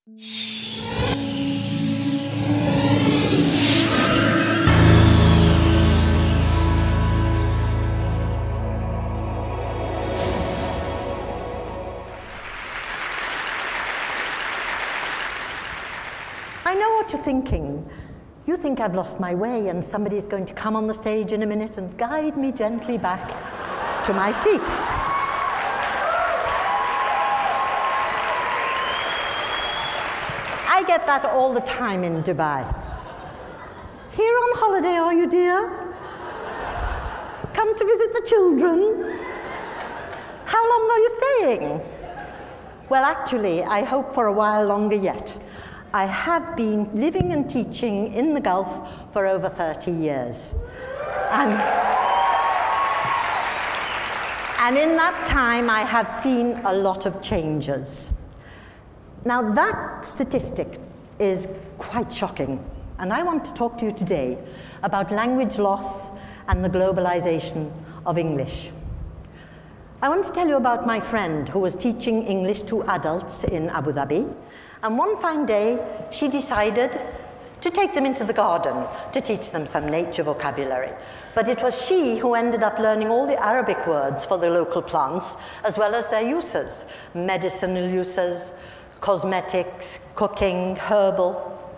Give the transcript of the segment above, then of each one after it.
I know what you're thinking. You think I've lost my way and somebody's going to come on the stage in a minute and guide me gently back to my seat. I get that all the time in Dubai. Here on holiday, are you, dear? Come to visit the children? How long are you staying? Well, actually, I hope for a while longer yet. I have been living and teaching in the Gulf for over 30 years. And in that time, I have seen a lot of changes. Now, that statistic is quite shocking, and I want to talk to you today about language loss and the globalization of English. I want to tell you about my friend who was teaching English to adults in Abu Dhabi. And one fine day, she decided to take them into the garden to teach them some nature vocabulary. But it was she who ended up learning all the Arabic words for the local plants, as well as their uses, medicinal uses, cosmetics, cooking, herbal.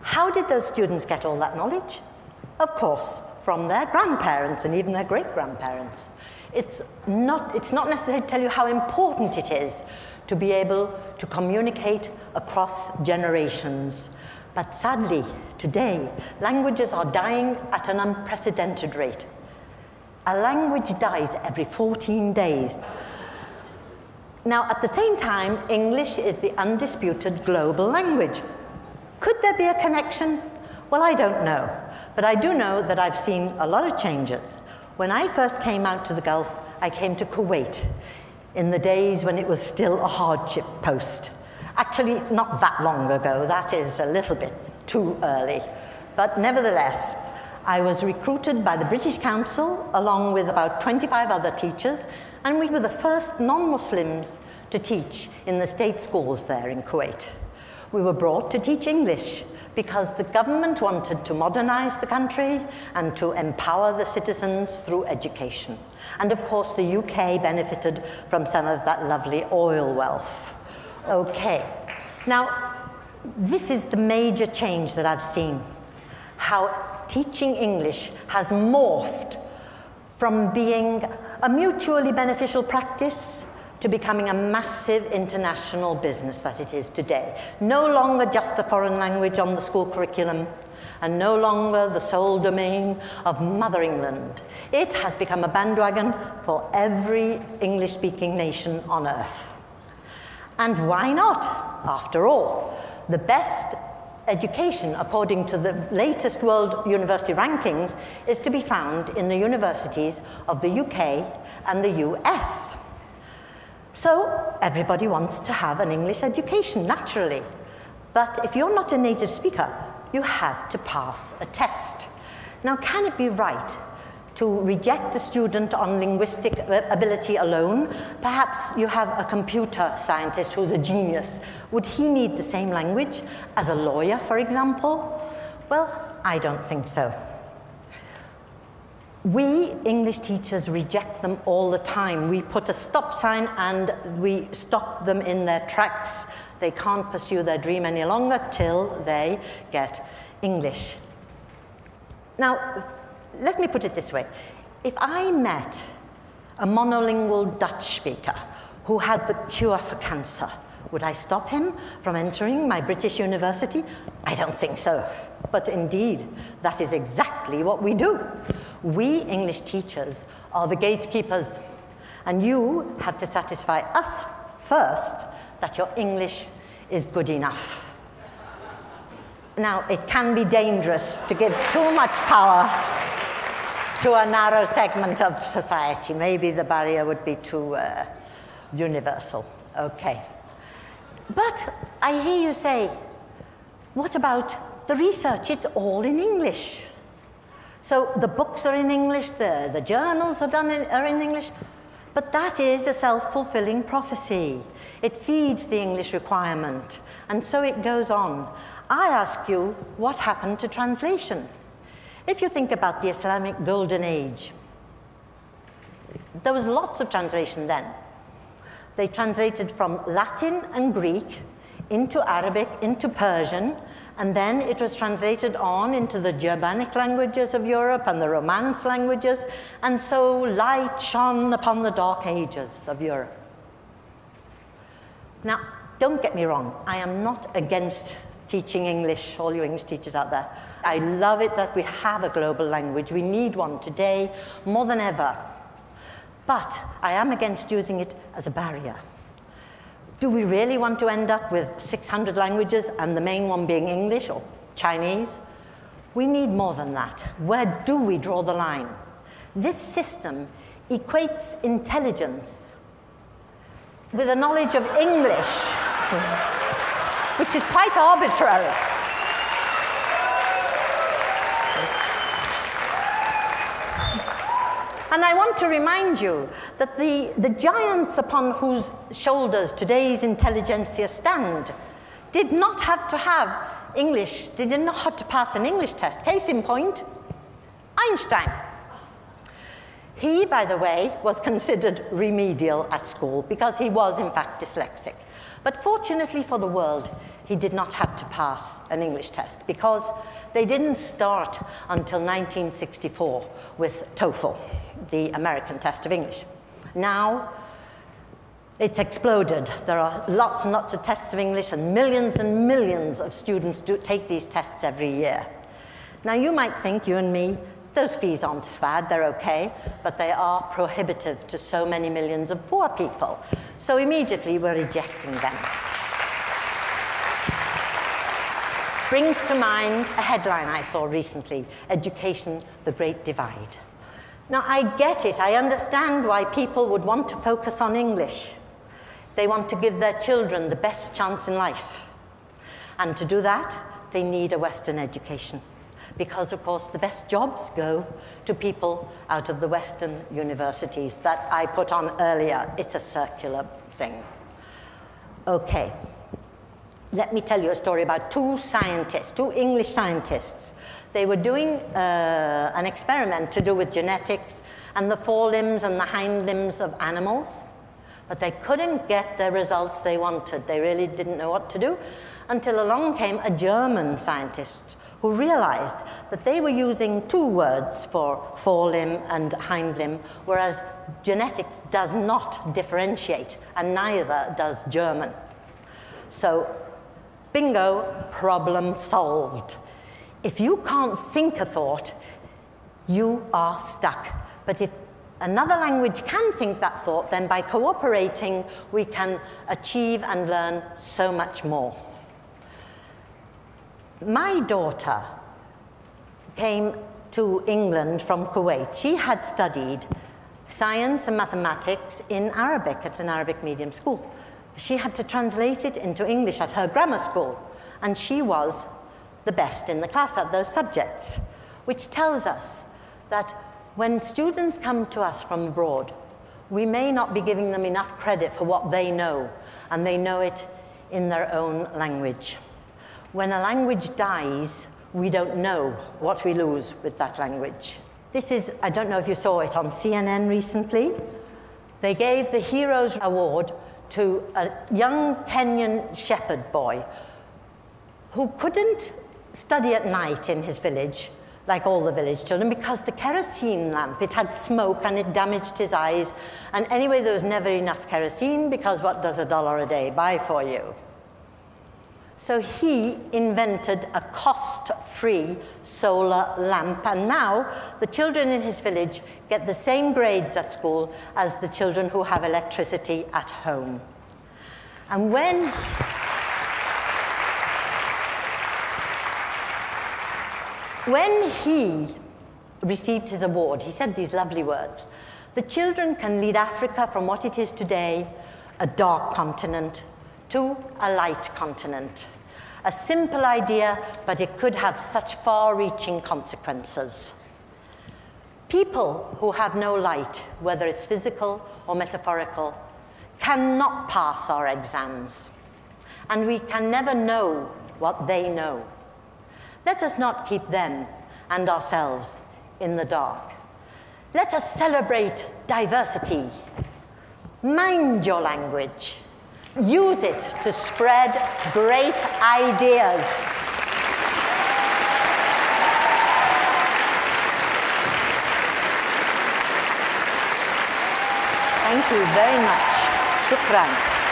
How did those students get all that knowledge? Of course, from their grandparents and even their great-grandparents. It's not necessary to tell you how important it is to be able to communicate across generations. But sadly, today, languages are dying at an unprecedented rate. A language dies every 14 days. Now, at the same time, English is the undisputed global language. Could there be a connection? Well, I don't know. But I do know that I've seen a lot of changes. When I first came out to the Gulf, I came to Kuwait in the days when it was still a hardship post. Actually, not that long ago. That is a little bit too early. But nevertheless, I was recruited by the British Council along with about 25 other teachers, and we were the first non-Muslims to teach in the state schools there in Kuwait. We were brought to teach English because the government wanted to modernize the country and to empower the citizens through education. And of course, the UK benefited from some of that lovely oil wealth. Okay, now, this is the major change that I've seen, how teaching English has morphed from being a mutually beneficial practice to becoming a massive international business that it is today. No longer just a foreign language on the school curriculum, and no longer the sole domain of Mother England. It has become a bandwagon for every English-speaking nation on earth. And why not? After all, the best education, according to the latest World University rankings, is to be found in the universities of the UK and the US. So everybody wants to have an English education, naturally. But if you're not a native speaker, you have to pass a test. Now, can it be right to reject a student on linguistic ability alone? Perhaps you have a computer scientist who's a genius. Would he need the same language as a lawyer, for example? Well, I don't think so. We English teachers reject them all the time. We put a stop sign and we stop them in their tracks. They can't pursue their dream any longer till they get English. Now, let me put it this way. If I met a monolingual Dutch speaker who had the cure for cancer, would I stop him from entering my British university? I don't think so. But indeed, that is exactly what we do. We English teachers are the gatekeepers, and you have to satisfy us first that your English is good enough. Now, it can be dangerous to give too much power to a narrow segment of society. Maybe the barrier would be too universal. Okay. But I hear you say, what about the research? It's all in English. So the books are in English, the journals are in English. But that is a self-fulfilling prophecy. It feeds the English requirement, and so it goes on. I ask you, what happened to translation? If you think about the Islamic Golden Age, there was lots of translation then. They translated from Latin and Greek into Arabic, into Persian, and then it was translated on into the Germanic languages of Europe and the Romance languages, and so light shone upon the dark ages of Europe. Now, don't get me wrong, I am not against teaching English, all you English teachers out there. I love it that we have a global language. We need one today more than ever. But I am against using it as a barrier. Do we really want to end up with 600 languages and the main one being English or Chinese? We need more than that. Where do we draw the line? This system equates intelligence with a knowledge of English, which is quite arbitrary. And I want to remind you that the giants upon whose shoulders today's intelligentsia stand did not have to have English, they did not have to pass an English test. Case in point, Einstein. He, by the way, was considered remedial at school because he was, in fact, dyslexic. But fortunately for the world, he did not have to pass an English test because they didn't start until 1964 with TOEFL, the American test of English. Now, it's exploded. There are lots and lots of tests of English, and millions of students do take these tests every year. Now, you might think, you and me, those fees aren't bad, they're okay, but they are prohibitive to so many millions of poor people. So immediately we're rejecting them. Brings to mind a headline I saw recently, Education, the Great Divide. Now, I get it. I understand why people would want to focus on English. They want to give their children the best chance in life. And to do that, they need a Western education. Because, of course, the best jobs go to people out of the Western universities that I put on earlier. It's a circular thing. Okay. Let me tell you a story about two English scientists. They were doing an experiment to do with genetics and the forelimbs and the hind limbs of animals, but they couldn't get the results they wanted. They really didn't know what to do until along came a German scientist who realized that they were using two words for forelimb and hind limb, whereas genetics does not differentiate, and neither does German. So, bingo, problem solved. If you can't think a thought, you are stuck. But if another language can think that thought, then by cooperating, we can achieve and learn so much more. My daughter came to England from Kuwait. She had studied science and mathematics in Arabic at an Arabic medium school. She had to translate it into English at her grammar school, and she was the best in the class at those subjects, which tells us that when students come to us from abroad, we may not be giving them enough credit for what they know, and they know it in their own language. When a language dies, we don't know what we lose with that language. This is, I don't know if you saw it on CNN recently. They gave the Heroes Award to a young Kenyan shepherd boy who couldn't study at night in his village, like all the village children, because the kerosene lamp, it had smoke and it damaged his eyes. And anyway, there was never enough kerosene because what does $1 a day buy for you? So he invented a cost-free solar lamp, and now the children in his village get the same grades at school as the children who have electricity at home. And when he received his award, he said these lovely words: "The children can lead Africa from what it is today, a dark continent, to a light continent." A simple idea, but it could have such far-reaching consequences. People who have no light, whether it's physical or metaphorical, cannot pass our exams, and we can never know what they know. Let us not keep them and ourselves in the dark. Let us celebrate diversity. Mind your language. Use it to spread great ideas. Thank you very much. Shukran.